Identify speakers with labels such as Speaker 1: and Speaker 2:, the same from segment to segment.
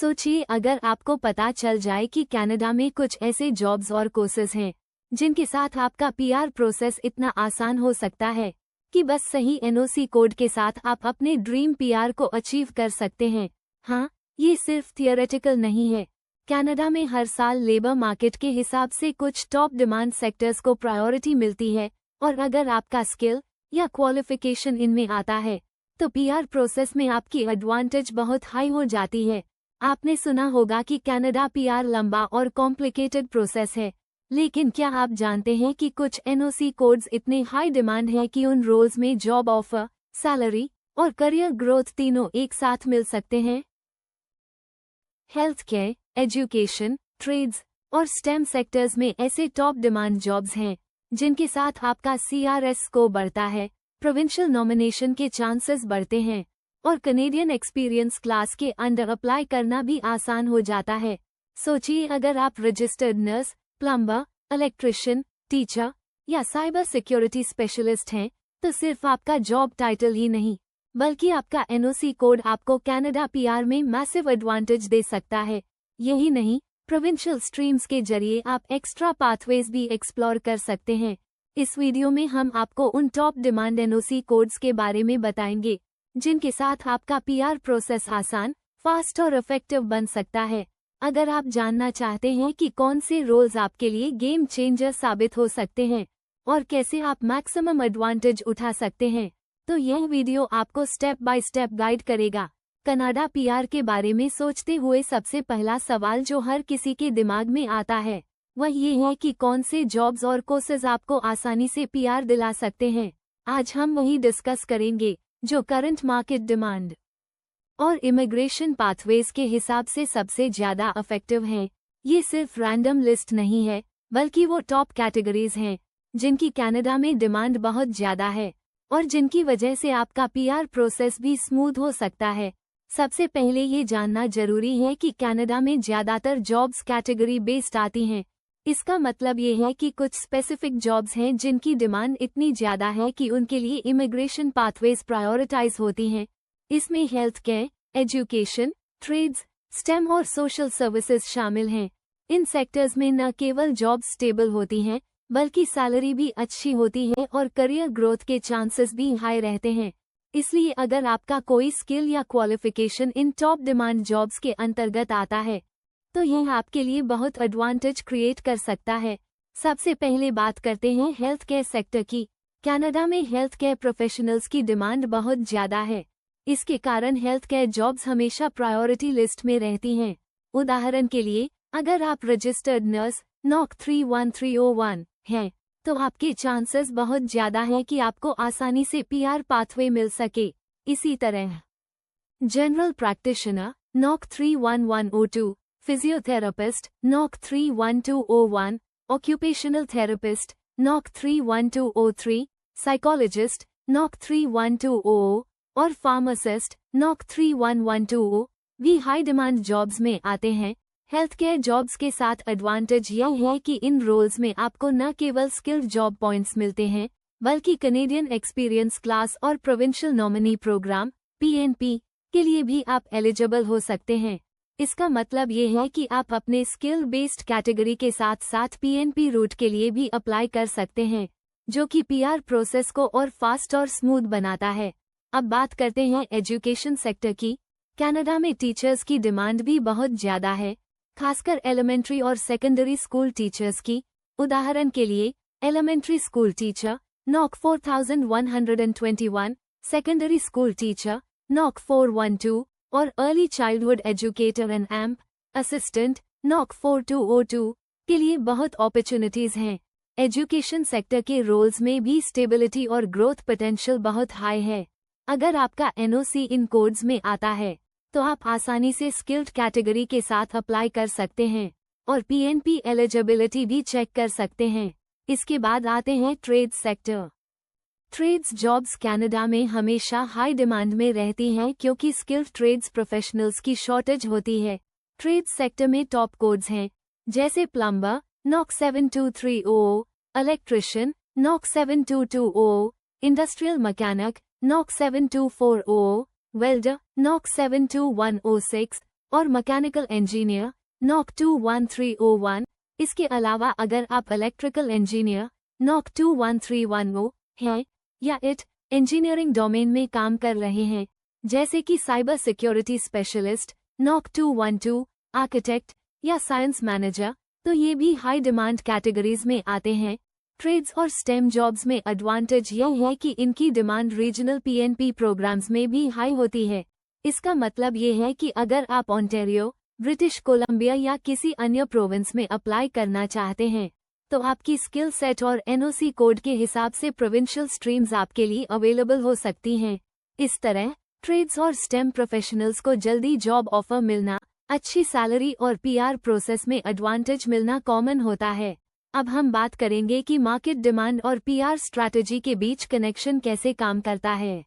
Speaker 1: सोचिए अगर आपको पता चल जाए कि कनाडा में कुछ ऐसे जॉब्स और कोर्सेज हैं जिनके साथ आपका पीआर प्रोसेस इतना आसान हो सकता है कि बस सही एनओसी कोड के साथ आप अपने ड्रीम पीआर को अचीव कर सकते हैं। हाँ, ये सिर्फ थियोरेटिकल नहीं है। कनाडा में हर साल लेबर मार्केट के हिसाब से कुछ टॉप डिमांड सेक्टर्स को प्रायोरिटी मिलती है, और अगर आपका स्किल या क्वालिफिकेशन इनमें आता है तो पीआर प्रोसेस में आपकी एडवांटेज बहुत हाई हो जाती है। आपने सुना होगा कि कनाडा पीआर लंबा और कॉम्प्लिकेटेड प्रोसेस है, लेकिन क्या आप जानते हैं कि कुछ एनओसी कोड्स इतने हाई डिमांड हैं कि उन रोल्स में जॉब ऑफर, सैलरी और करियर ग्रोथ तीनों एक साथ मिल सकते हैं? हेल्थ केयर, एजुकेशन, ट्रेड्स और स्टेम सेक्टर्स में ऐसे टॉप डिमांड जॉब्स हैं जिनके साथ आपका सीआरएस स्कोर बढ़ता है, प्रोविंशियल नॉमिनेशन के चांसेस बढ़ते हैं और कनेडियन एक्सपीरियंस क्लास के अंडर अप्लाई करना भी आसान हो जाता है। सोचिए अगर आप registered nurse, plumber, electrician, teacher या साइबर सिक्योरिटी स्पेशलिस्ट हैं, तो सिर्फ आपका जॉब टाइटल ही नहीं बल्कि आपका एनओसी कोड आपको कनाडा पीआर में मैसिव एडवांटेज दे सकता है। यही नहीं, प्रोविंशियल स्ट्रीम्स के जरिए आप एक्स्ट्रा पाथवेज भी एक्सप्लोर कर सकते हैं। इस वीडियो में हम आपको उन टॉप डिमांड एनओसी कोड्स के बारे में बताएंगे जिनके साथ आपका पीआर प्रोसेस आसान, फास्ट और इफेक्टिव बन सकता है। अगर आप जानना चाहते हैं कि कौन से रोल्स आपके लिए गेम चेंजर साबित हो सकते हैं और कैसे आप मैक्सिमम एडवांटेज उठा सकते हैं, तो यह वीडियो आपको स्टेप बाय स्टेप गाइड करेगा। कनाडा पीआर के बारे में सोचते हुए सबसे पहला सवाल जो हर किसी के दिमाग में आता है वह ये है कि कौन से जॉब्स और कोर्सेज आपको आसानी से पीआर दिला सकते हैं। आज हम वही डिस्कस करेंगे जो करंट मार्केट डिमांड और इमिग्रेशन पाथवेज के हिसाब से सबसे ज्यादा इफेक्टिव हैं। ये सिर्फ रैंडम लिस्ट नहीं है, बल्कि वो टॉप कैटेगरीज हैं जिनकी कनाडा में डिमांड बहुत ज्यादा है और जिनकी वजह से आपका पीआर प्रोसेस भी स्मूथ हो सकता है। सबसे पहले ये जानना जरूरी है कि कनाडा में ज्यादातर जॉब्स कैटेगरी बेस्ड आती हैं। इसका मतलब ये है कि कुछ स्पेसिफिक जॉब्स हैं जिनकी डिमांड इतनी ज्यादा है कि उनके लिए इमिग्रेशन पाथवेज प्रायोरिटाइज होती हैं। इसमें health care, education, trades, STEM और सोशल सर्विसेज शामिल हैं। इन सेक्टर्स में न केवल जॉब्स स्टेबल होती हैं बल्कि सैलरी भी अच्छी होती है और करियर ग्रोथ के चांसेस भी हाई रहते हैं। इसलिए अगर आपका कोई स्किल या qualification in top demand jobs के अंतर्गत आता है तो यह आपके लिए बहुत एडवांटेज क्रिएट कर सकता है। सबसे पहले बात करते हैं हेल्थ केयर सेक्टर की। कनाडा में हेल्थ केयर प्रोफेशनल्स की डिमांड बहुत ज्यादा है। इसके कारण हेल्थ केयर जॉब्स हमेशा प्रायोरिटी लिस्ट में रहती हैं। उदाहरण के लिए, अगर आप रजिस्टर्ड नर्स नॉक 31301 हैं, तो आपके चांसेस बहुत ज्यादा हैं कि आपको आसानी से पीआर पाथवे मिल सके। इसी तरह general practitioner knock 31102, physiotherapist knock 31201, occupational therapist knock 31203, psychologist knock 31200 और फार्मासिस्ट नॉक 31120 भी हाई डिमांड जॉब्स में आते हैं। हेल्थ केयर जॉब्स के साथ एडवांटेज यह है कि इन रोल्स में आपको न केवल स्किल्ड जॉब पॉइंट्स मिलते हैं बल्कि कनेडियन एक्सपीरियंस क्लास और प्रोविंशियल नॉमिनी प्रोग्राम (PNP) के लिए भी आप एलिजिबल हो सकते हैं। इसका मतलब ये है कि आप अपने स्किल बेस्ड कैटेगरी के साथ साथ PNP रूट के लिए भी अप्लाई कर सकते हैं, जो कि पीआर प्रोसेस को और फास्ट और स्मूथ बनाता है। अब बात करते हैं एजुकेशन सेक्टर की। कनाडा में टीचर्स की डिमांड भी बहुत ज्यादा है, खासकर एलिमेंट्री और सेकेंडरी स्कूल टीचर्स की। उदाहरण के लिए, elementary school teacher NOC 4121, secondary school teacher NOC 412 और अर्ली चाइल्डहुड एजुकेटर एंड एम्प असिस्टेंट नॉक 4202 के लिए बहुत अपॉर्चुनिटीज हैं। एजुकेशन सेक्टर के रोल्स में भी स्टेबिलिटी और ग्रोथ पोटेंशियल बहुत हाई है। अगर आपका एनओसी इन कोड्स में आता है तो आप आसानी से स्किल्ड कैटेगरी के साथ अप्लाई कर सकते हैं और PNP एलिजिबिलिटी भी चेक कर सकते हैं। इसके बाद आते हैं trade sector. Trades jobs Canada में हमेशा हाई डिमांड में रहती हैं क्योंकि स्किल्ड ट्रेड्स प्रोफेशनल्स की शॉर्टेज होती है। ट्रेड सेक्टर में टॉप कोड्स हैं जैसे plumber NOC 7230, electrician NOC 7220, industrial mechanic NOC 7240, welder NOC 72106 और मैकेनिकल इंजीनियर NOC 21301। इसके अलावा अगर आप इलेक्ट्रिकल इंजीनियर NOC 21310 हैं या इट इंजीनियरिंग डोमेन में काम कर रहे हैं, जैसे कि cyber security specialist NOC 212, architect या साइंस मैनेजर, तो ये भी हाई डिमांड कैटेगरीज में आते हैं। ट्रेड्स और स्टेम जॉब्स में एडवांटेज यह है कि इनकी डिमांड रीजनल PNP प्रोग्राम्स में भी हाई होती है। इसका मतलब ये है कि अगर आप ओंटारियो, ब्रिटिश कोलंबिया या किसी अन्य प्रोविंस में अप्लाई करना चाहते हैं, तो आपकी स्किल सेट और NOC कोड के हिसाब से प्रोविंशियल स्ट्रीम्स आपके लिए अवेलेबल हो सकती हैं। इस तरह ट्रेड्स और स्टेम प्रोफेशनल्स को जल्दी जॉब ऑफर मिलना, अच्छी सैलरी और PR प्रोसेस में एडवांटेज मिलना कॉमन होता है। अब हम बात करेंगे कि मार्केट डिमांड और PR स्ट्रैटेजी के बीच कनेक्शन कैसे काम करता है।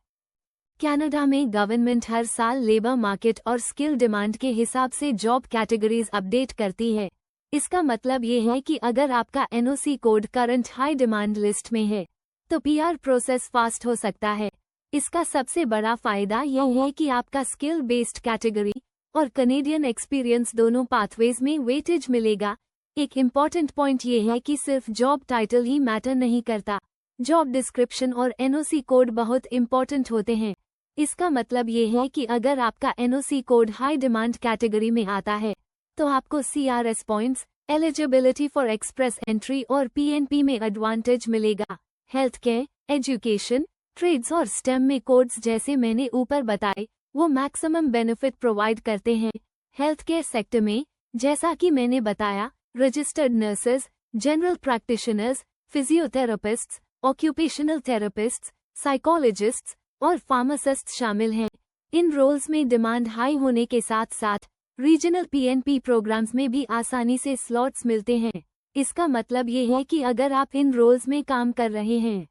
Speaker 1: कनाडा में गवर्नमेंट हर साल लेबर मार्केट और स्किल डिमांड के हिसाब से जॉब कैटेगरीज अपडेट करती है। इसका मतलब ये है कि अगर आपका NOC code current high demand list में है, तो PR प्रोसेस फास्ट हो सकता है। इसका सबसे बड़ा फायदा यह है कि आपका स्किल बेस्ड कैटेगरी और कनेडियन एक्सपीरियंस दोनों पाथवेज में वेटेज मिलेगा। एक इम्पॉर्टेंट पॉइंट ये है कि सिर्फ जॉब टाइटल ही मैटर नहीं करता, जॉब डिस्क्रिप्शन और NOC कोड बहुत इम्पॉर्टेंट होते हैं। इसका मतलब ये है कि अगर आपका NOC code high demand category में आता है, तो आपको CRS points, eligibility for express entry और PNP में एडवांटेज मिलेगा। हेल्थ केयर, एजुकेशन, ट्रेड्स और स्टेम में कोड्स जैसे मैंने ऊपर बताए, वो मैक्सिमम बेनिफिट प्रोवाइड करते हैं। हेल्थ केयर सेक्टर में, जैसा कि मैंने बताया, registered nurses, general practitioners, physiotherapists, occupational therapists, psychologists और फार्मासिस्ट शामिल हैं। इन रोल्स में डिमांड हाई होने के साथ साथ रीजनल PNP प्रोग्राम्स में भी आसानी से स्लॉट्स मिलते हैं। इसका मतलब ये है कि अगर आप इन रोल्स में काम कर रहे हैं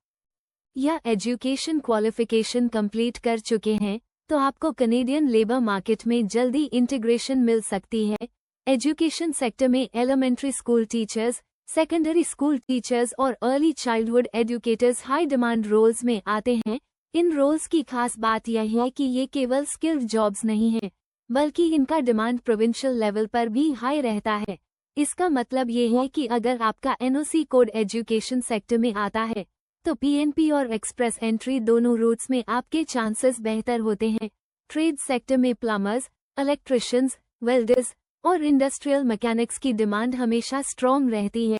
Speaker 1: या एजुकेशन क्वालिफिकेशन कंप्लीट कर चुके हैं, तो आपको कनेडियन लेबर मार्केट में जल्दी इंटीग्रेशन मिल सकती है। एजुकेशन सेक्टर में elementary school teachers, secondary school teachers और early childhood educators high demand roles में आते हैं। इन रोल्स की खास बात यह है कि ये केवल स्किल्ड जॉब्स नहीं हैं, बल्कि इनका डिमांड प्रोविंशियल लेवल पर भी हाई रहता है। इसका मतलब ये है कि अगर आपका NOC कोड एजुकेशन सेक्टर में आता है, तो PNP और एक्सप्रेस एंट्री दोनों रूट्स में आपके चांसेस बेहतर होते हैं। ट्रेड सेक्टर में प्लम्बर्स, इलेक्ट्रिशियंस, वेल्डर्स और इंडस्ट्रियल मैकेनिक्स की डिमांड हमेशा स्ट्रॉन्ग रहती है।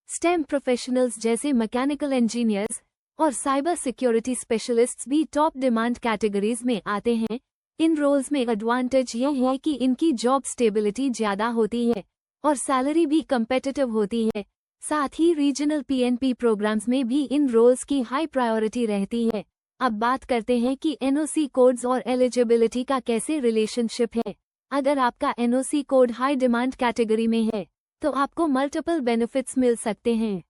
Speaker 1: स्टेम प्रोफेशनल्स जैसे मैकेनिकल इंजीनियर्स और साइबर सिक्योरिटी स्पेशलिस्ट्स भी टॉप डिमांड कैटेगरीज में आते हैं। इन रोल्स में एडवांटेज यह है कि इनकी जॉब स्टेबिलिटी ज्यादा होती है और सैलरी भी कम्पिटिटिव होती है। साथ ही रीजनल PNP प्रोग्राम्स में भी इन रोल्स की हाई प्रायोरिटी रहती है। अब बात करते हैं कि NOC कोड्स और एलिजिबिलिटी का कैसे रिलेशनशिप है। अगर आपका NOC code high demand category में है, तो आपको मल्टीपल बेनिफिट्स मिल सकते हैं।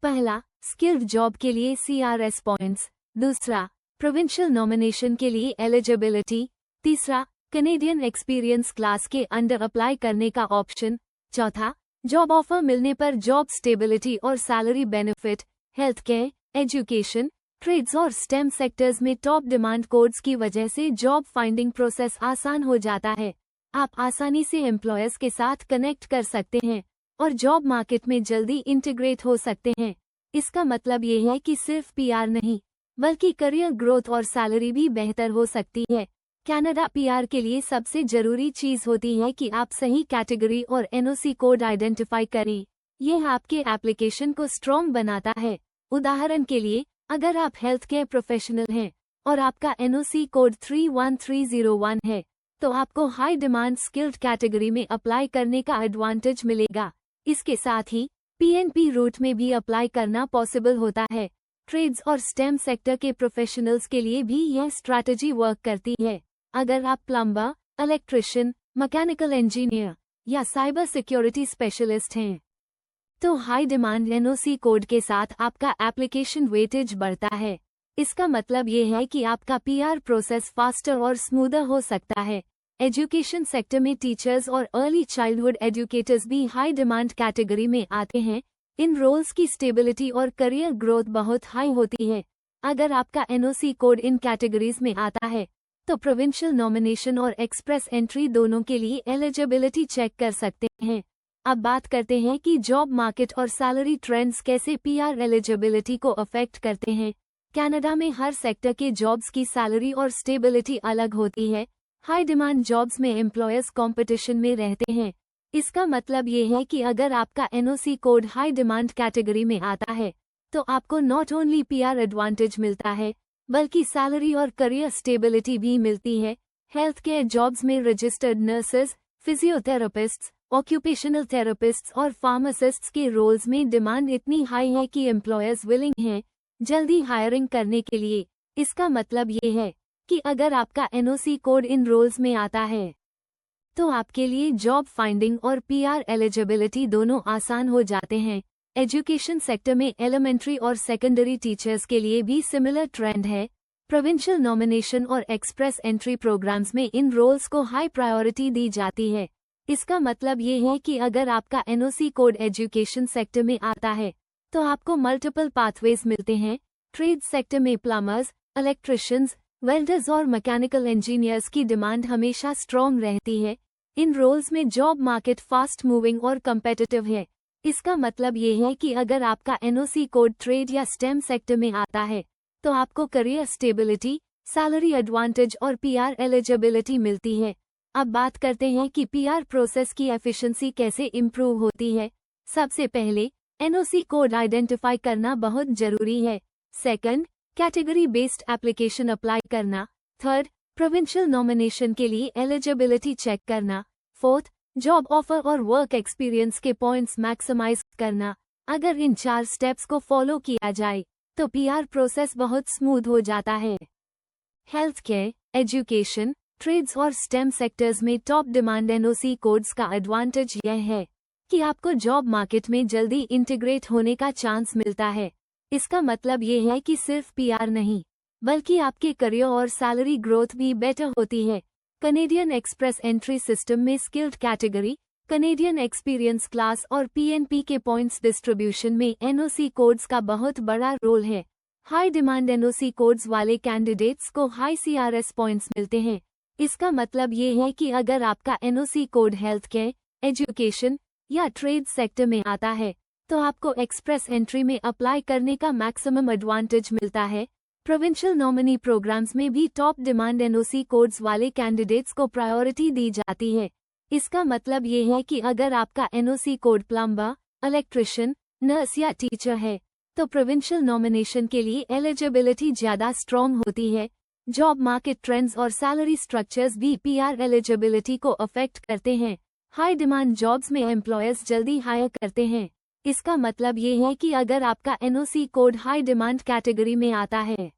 Speaker 1: पहला, स्किल्ड जॉब के लिए CRS पॉइंट्स। दूसरा, प्रोविंशियल नॉमिनेशन के लिए एलिजिबिलिटी। तीसरा, कनेडियन एक्सपीरियंस क्लास के अंडर अप्लाई करने का ऑप्शन। चौथा, जॉब ऑफर मिलने पर जॉब स्टेबिलिटी और salary benefit. Health care, education, trades और स्टेम सेक्टर्स में टॉप डिमांड कोड्स की वजह से जॉब फाइंडिंग प्रोसेस आसान हो जाता है। आप आसानी से एम्प्लॉयर्स के साथ कनेक्ट कर सकते हैं और जॉब मार्केट में जल्दी इंटीग्रेट हो सकते हैं। इसका मतलब ये है कि सिर्फ PR नहीं, बल्कि करियर ग्रोथ और सैलरी भी बेहतर हो सकती है। कनाडा PR के लिए सबसे जरूरी चीज होती है कि आप सही कैटेगरी और NOC कोड आइडेंटिफाई करें। यह आपके एप्लीकेशन को स्ट्रॉन्ग बनाता है। उदाहरण के लिए, अगर आप हेल्थ केयर प्रोफेशनल हैं और आपका NOC कोड 31301 है, तो आपको हाई डिमांड स्किल्ड कैटेगरी में अप्लाई करने का एडवांटेज मिलेगा। इसके साथ ही PNP रूट में भी अप्लाई करना पॉसिबल होता है। ट्रेड्स और स्टेम सेक्टर के प्रोफेशनल्स के लिए भी यह स्ट्रैटेजी वर्क करती है। अगर आप प्लम्बर, इलेक्ट्रिशियन, मैकेनिकल इंजीनियर या साइबर सिक्योरिटी स्पेशलिस्ट हैं, तो हाई डिमांड NOC कोड के साथ आपका एप्लीकेशन वेटेज बढ़ता है। इसका मतलब ये है कि आपका PR प्रोसेस फास्टर और स्मूदर हो सकता है। एजुकेशन सेक्टर में टीचर्स और अर्ली चाइल्डहुड एजुकेटर्स भी हाई डिमांड कैटेगरी में आते हैं। इन रोल्स की स्टेबिलिटी और करियर ग्रोथ बहुत हाई होती है। अगर आपका NOC कोड इन कैटेगरीज में आता है, तो प्रोविंशियल नॉमिनेशन और एक्सप्रेस एंट्री दोनों के लिए एलिजिबिलिटी चेक कर सकते हैं। अब बात करते हैं कि जॉब मार्केट और सैलरी ट्रेंड्स कैसे पीआर एलिजिबिलिटी को अफेक्ट करते हैं। कनाडा में हर सेक्टर के जॉब्स की सैलरी और स्टेबिलिटी अलग होती है। हाई डिमांड जॉब्स में एम्प्लॉयर्स कंपटीशन में रहते हैं। इसका मतलब ये है कि अगर आपका NOC code high demand category में आता है तो आपको नॉट ओनली पीआर एडवांटेज मिलता है बल्कि सैलरी और करियर स्टेबिलिटी भी मिलती है। हेल्थ केयर जॉब्स में रजिस्टर्ड नर्सेज, फिजियोथेरेपिस्ट्स, ऑक्यूपेशनल थेरेपिस्ट्स और फार्मासिस्ट्स के रोल्स में डिमांड इतनी हाई है कि एम्प्लॉयर्स विलिंग हैं जल्दी हायरिंग करने के लिए। इसका मतलब ये है कि अगर आपका एनओसी कोड इन रोल्स में आता है तो आपके लिए जॉब फाइंडिंग और पीआर एलिजिबिलिटी दोनों आसान हो जाते हैं। एजुकेशन सेक्टर में एलिमेंट्री और सेकेंडरी टीचर्स के लिए भी सिमिलर ट्रेंड है। प्रोविंशियल नॉमिनेशन और एक्सप्रेस एंट्री प्रोग्राम्स में इन रोल्स को हाई प्रायोरिटी दी जाती है। इसका मतलब ये है कि अगर आपका एनओसी कोड एजुकेशन सेक्टर में आता है तो आपको मल्टीपल पाथवेज मिलते हैं। ट्रेड सेक्टर में प्लम्बर्स, इलेक्ट्रिशियंस, वेल्डर्स और मैकेनिकल इंजीनियर्स की डिमांड हमेशा स्ट्रॉन्ग रहती है। इन रोल्स में जॉब मार्केट फास्ट मूविंग और कम्पेटिटिव है। इसका मतलब ये है कि अगर आपका एनओसी कोड ट्रेड या स्टेम सेक्टर में आता है तो आपको करियर स्टेबिलिटी, सैलरी एडवांटेज और पीआर एलिजिबिलिटी मिलती है। अब बात करते हैं कि पीआर प्रोसेस की एफिशिएंसी कैसे इम्प्रूव होती है। सबसे पहले एनओसी कोड आइडेंटिफाई करना बहुत जरूरी है। Second, category based application apply करना। थर्ड, प्रोविंशियल नॉमिनेशन के लिए एलिजिबिलिटी चेक करना। फोर्थ, जॉब ऑफर और वर्क एक्सपीरियंस के पॉइंट्स मैक्सिमाइज करना। अगर इन 4 स्टेप्स को फॉलो किया जाए तो पीआर प्रोसेस बहुत स्मूथ हो जाता है। हेल्थ केयर, एजुकेशन, ट्रेड्स और स्टेम सेक्टर्स में टॉप डिमांड एनओसी कोड्स का एडवांटेज यह है कि आपको जॉब मार्केट में जल्दी इंटीग्रेट होने का चांस मिलता है। इसका मतलब ये है कि सिर्फ पीआर नहीं बल्कि आपके करियर और सैलरी ग्रोथ भी बेटर होती है। कनेडियन एक्सप्रेस एंट्री सिस्टम में skilled category, Canadian experience class और पीएनपी के पॉइंट्स डिस्ट्रीब्यूशन में एनओसी कोड्स का बहुत बड़ा रोल है। हाई डिमांड एनओसी कोड्स वाले कैंडिडेट्स को हाई सीआरएस पॉइंट्स मिलते हैं। इसका मतलब ये है कि अगर आपका NOC code health care, education या ट्रेड सेक्टर में आता है तो आपको एक्सप्रेस एंट्री में अप्लाई करने का मैक्सिमम एडवांटेज मिलता है। प्रोविंशियल नॉमिनी प्रोग्राम्स में भी टॉप डिमांड एनओसी कोड्स वाले कैंडिडेट्स को प्रायोरिटी दी जाती है। इसका मतलब ये है कि अगर आपका NOC code plumber, electrician, nurse या टीचर है तो प्रोविंशियल नॉमिनेशन के लिए एलिजिबिलिटी ज्यादा स्ट्रॉन्ग होती है। जॉब मार्केट ट्रेंड्स और सैलरी स्ट्रक्चर्स भी पीआर एलिजिबिलिटी को अफेक्ट करते हैं। हाई डिमांड जॉब्स में एम्प्लॉयर्स जल्दी हायर करते हैं। इसका मतलब ये है कि अगर आपका NOC code high demand category में आता है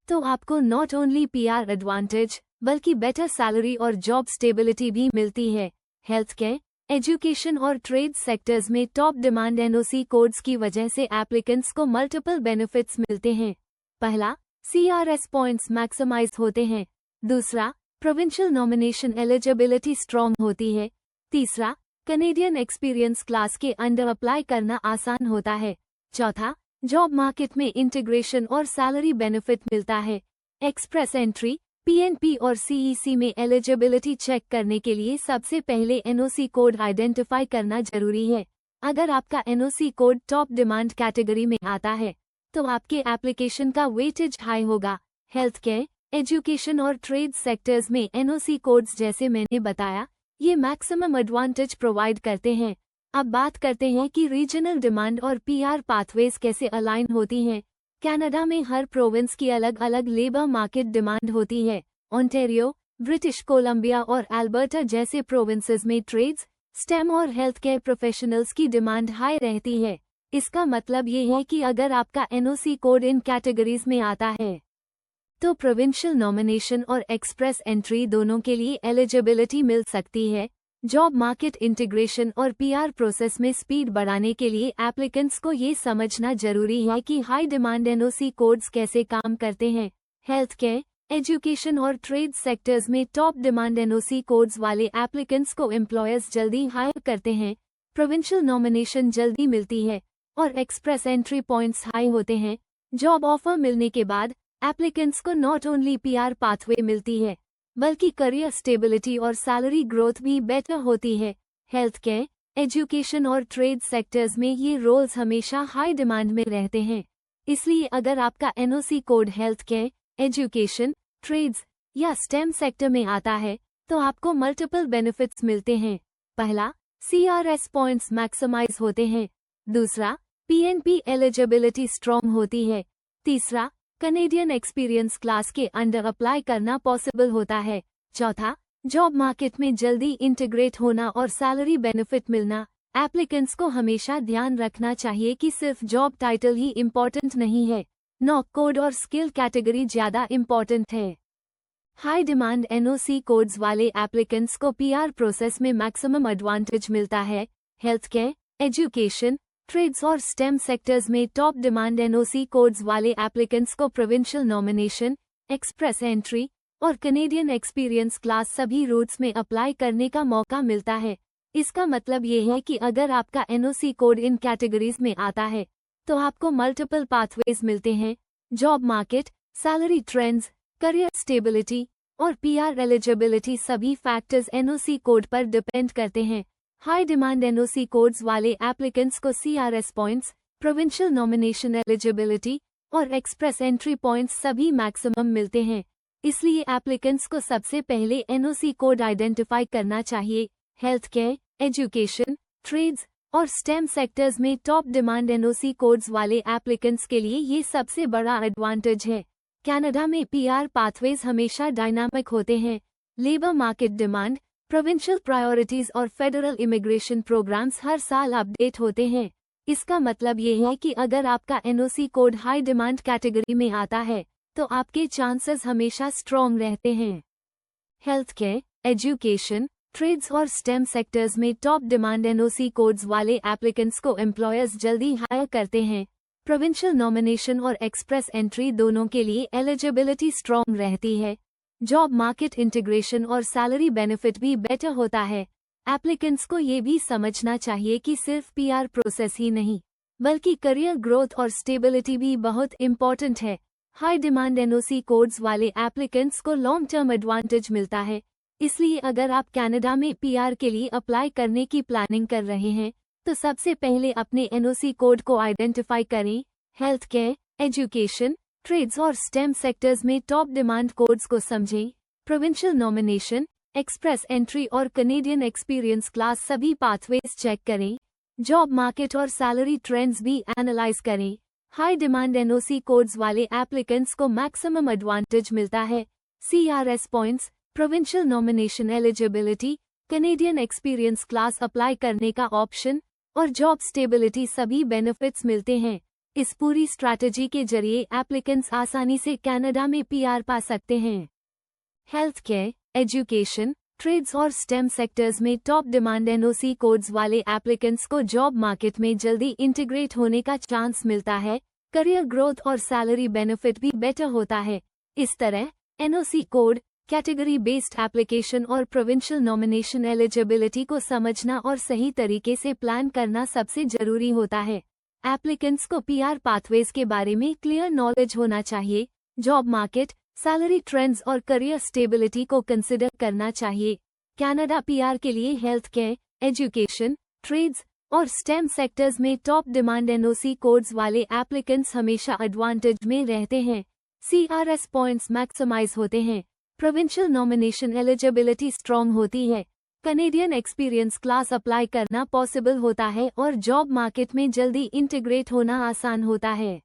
Speaker 1: तो आपको नॉट ओनली पीआर एडवांटेज बल्कि बेटर सैलरी और जॉब स्टेबिलिटी भी मिलती है। हेल्थ केयर, एजुकेशन और ट्रेड सेक्टर्स में टॉप डिमांड एनओसी कोड्स की वजह से एप्लीकेंट्स को मल्टीपल बेनिफिट्स मिलते हैं। पहला, सीआरएस पॉइंट्स मैक्सिमाइज होते हैं। दूसरा, प्रोविंशियल नॉमिनेशन एलिजिबिलिटी स्ट्रॉन्ग होती है। तीसरा, कनेडियन एक्सपीरियंस क्लास के अंडर अप्लाई करना आसान होता है। चौथा, जॉब मार्केट में इंटीग्रेशन और सैलरी बेनिफिट मिलता है। एक्सप्रेस एंट्री, पीएनपी और सीईसी में एलिजिबिलिटी चेक करने के लिए सबसे पहले एनओसी कोड आइडेंटिफाई करना जरूरी है। अगर आपका NOC code top demand category में आता है तो आपके एप्लीकेशन का वेटेज हाई होगा। हेल्थ केयर, एजुकेशन और ट्रेड सेक्टर्स में एनओसी कोड्स जैसे मैंने बताया ये मैक्सिमम एडवांटेज प्रोवाइड करते हैं। अब बात करते हैं कि रीजनल डिमांड और पीआर पाथवेज कैसे अलाइन होती हैं। कनाडा में हर प्रोविंस की अलग अलग लेबर मार्केट डिमांड होती है। ओंटारियो, ब्रिटिश कोलंबिया और अल्बर्टा जैसे प्रोविंसेस में ट्रेड्स, स्टेम और हेल्थ केयर प्रोफेशनल्स की डिमांड हाई रहती है। इसका मतलब ये है कि अगर आपका एनओसी कोड इन कैटेगरीज में आता है तो प्रोविंशियल नॉमिनेशन और एक्सप्रेस एंट्री दोनों के लिए एलिजिबिलिटी मिल सकती है। जॉब मार्केट इंटीग्रेशन और पीआर प्रोसेस में स्पीड बढ़ाने के लिए एप्लीकेंट्स को ये समझना जरूरी है कि हाई डिमांड एनओसी कोड्स कैसे काम करते हैं। हेल्थ केयर, एजुकेशन और ट्रेड सेक्टर्स में टॉप डिमांड एनओसी कोड्स वाले एप्लीकेंट्स को एम्प्लॉयर्स जल्दी हायर करते हैं। प्रोविंशियल नॉमिनेशन जल्दी मिलती है और एक्सप्रेस एंट्री पॉइंट्स हाई होते हैं। जॉब ऑफर मिलने के बाद एप्लीकेंट्स को नॉट ओनली पीआर पाथवे मिलती है बल्कि करियर स्टेबिलिटी और सैलरी ग्रोथ भी बेटर होती है। हेल्थ केयर, एजुकेशन और ट्रेड सेक्टर्स में ये रोल्स हमेशा हाई डिमांड में रहते हैं। इसलिए अगर आपका NOC code health care, education, trades या स्टेम सेक्टर में आता है तो आपको मल्टीपल बेनिफिट्स मिलते हैं। पहला, CRS पॉइंट्स मैक्सिमाइज होते हैं। दूसरा, PNP एलिजिबिलिटी स्ट्रॉन्ग होती है। तीसरा, कनेडियन एक्सपीरियंस क्लास के अंडर अप्लाई करना पॉसिबल होता है। चौथा, जॉब मार्केट में जल्दी इंटीग्रेट होना और सैलरी बेनिफिट मिलना। एप्लीकेंट्स को हमेशा ध्यान रखना चाहिए कि सिर्फ जॉब टाइटल ही इम्पोर्टेंट नहीं है, नॉक कोड और स्किल कैटेगरी ज्यादा इम्पोर्टेंट है। हाई डिमांड एनओसी कोड्स वाले एप्लीकेंट्स को पीआर प्रोसेस में मैक्सिमम एडवांटेज मिलता है। हेल्थ केयर, एजुकेशन, ट्रेड्स और स्टेम सेक्टर्स में टॉप डिमांड एनओसी कोड्स वाले एप्लीकेंट्स को प्रोविंशियल नॉमिनेशन, एक्सप्रेस एंट्री और कनेडियन एक्सपीरियंस क्लास सभी रूट्स में अप्लाई करने का मौका मिलता है। इसका मतलब ये है कि अगर आपका एनओसी कोड इन कैटेगरीज में आता है तो आपको मल्टीपल पाथवेज मिलते हैं। Job market, salary trends, career stability और पीआर एलिजिबिलिटी सभी फैक्टर्स एनओसी कोड पर डिपेंड करते हैं। हाई डिमांड एनओसी कोड्स वाले एप्लीकेंट्स को CRS points, provincial nomination eligibility और एक्सप्रेस एंट्री पॉइंट्स सभी मैक्सिमम मिलते हैं। इसलिए एप्लीकेंट्स को सबसे पहले एनओसी कोड आइडेंटिफाई करना चाहिए। हेल्थ केयर, एजुकेशन, ट्रेड्स और स्टेम सेक्टर्स में टॉप डिमांड एनओसी कोड्स वाले एप्लीकेंट्स के लिए ये सबसे बड़ा एडवांटेज है। कनाडा में पीआर पाथवेज हमेशा डायनामिक होते हैं। Labour market demand, provincial priorities और फेडरल इमिग्रेशन प्रोग्राम्स हर साल अपडेट होते हैं। इसका मतलब ये है कि अगर आपका NOC code high demand category में आता है तो आपके चांसेस हमेशा स्ट्रॉन्ग रहते हैं। हेल्थ केयर, एजुकेशन, ट्रेड्स और स्टेम सेक्टर्स में टॉप डिमांड एनओसी कोड्स वाले एप्लीकेंट्स को एम्प्लॉयर्स जल्दी हायर करते हैं। प्रोविंशियल नॉमिनेशन और एक्सप्रेस एंट्री दोनों के लिए एलिजिबिलिटी स्ट्रॉन्ग रहती है। जॉब मार्केट इंटीग्रेशन और सैलरी बेनिफिट भी बेटर होता है। एप्लीकेंट्स को ये भी समझना चाहिए कि सिर्फ पीआर प्रोसेस ही नहीं बल्कि करियर ग्रोथ और स्टेबिलिटी भी बहुत इम्पोर्टेंट है। हाई डिमांड एनओसी कोड्स वाले एप्लीकेंट्स को लॉन्ग टर्म एडवांटेज मिलता है। इसलिए अगर आप कनाडा में पीआर के लिए अप्लाई करने की प्लानिंग कर रहे हैं तो सबसे पहले अपने एनओसी कोड को आइडेंटिफाई करें। हेल्थ केयर, एजुकेशन, ट्रेड्स और स्टेम सेक्टर्स में टॉप डिमांड कोड्स को समझें। प्रोविंशियल नॉमिनेशन, एक्सप्रेस एंट्री और कनेडियन एक्सपीरियंस क्लास सभी पाथवेज चेक करें। जॉब मार्केट और सैलरी ट्रेंड्स भी एनालाइज करें। हाई डिमांड एनओसी कोड्स वाले एप्लीकेंट्स को मैक्सिमम एडवांटेज मिलता है। CRS points, provincial nomination eligibility, Canadian experience class apply करने का ऑप्शन और जॉब स्टेबिलिटी सभी बेनिफिट्स मिलते हैं। इस पूरी स्ट्रैटेजी के जरिए एप्लीकेंट्स आसानी से कनाडा में पीआर पा सकते हैं। हेल्थ केयर, एजुकेशन, ट्रेड्स और स्टेम सेक्टर्स में टॉप डिमांड एनओसी कोड्स वाले एप्लीकेंट्स को जॉब मार्केट में जल्दी इंटीग्रेट होने का चांस मिलता है। करियर ग्रोथ और सैलरी बेनिफिट भी बेटर होता है। इस तरह NOC code, category based application और प्रोविंशियल नॉमिनेशन एलिजिबिलिटी को समझना और सही तरीके से प्लान करना सबसे जरूरी होता है। एप्लीकेंट्स को पीआर पाथवेज के बारे में क्लियर नॉलेज होना चाहिए। जॉब मार्केट, सैलरी ट्रेंड्स और करियर स्टेबिलिटी को कंसिडर करना चाहिए। कनाडा पीआर के लिए हेल्थ केयर, एजुकेशन, ट्रेड्स और स्टेम सेक्टर्स में टॉप डिमांड एनओसी कोड्स वाले एप्लीकेंट्स हमेशा एडवांटेज में रहते हैं। CRS पॉइंट्स मैक्सिमाइज होते हैं। प्रोविंशियल नॉमिनेशन एलिजिबिलिटी स्ट्रॉन्ग होती है। कनेडियन एक्सपीरियंस क्लास अप्लाई करना पॉसिबल होता है और जॉब मार्केट में जल्दी इंटीग्रेट होना आसान होता है।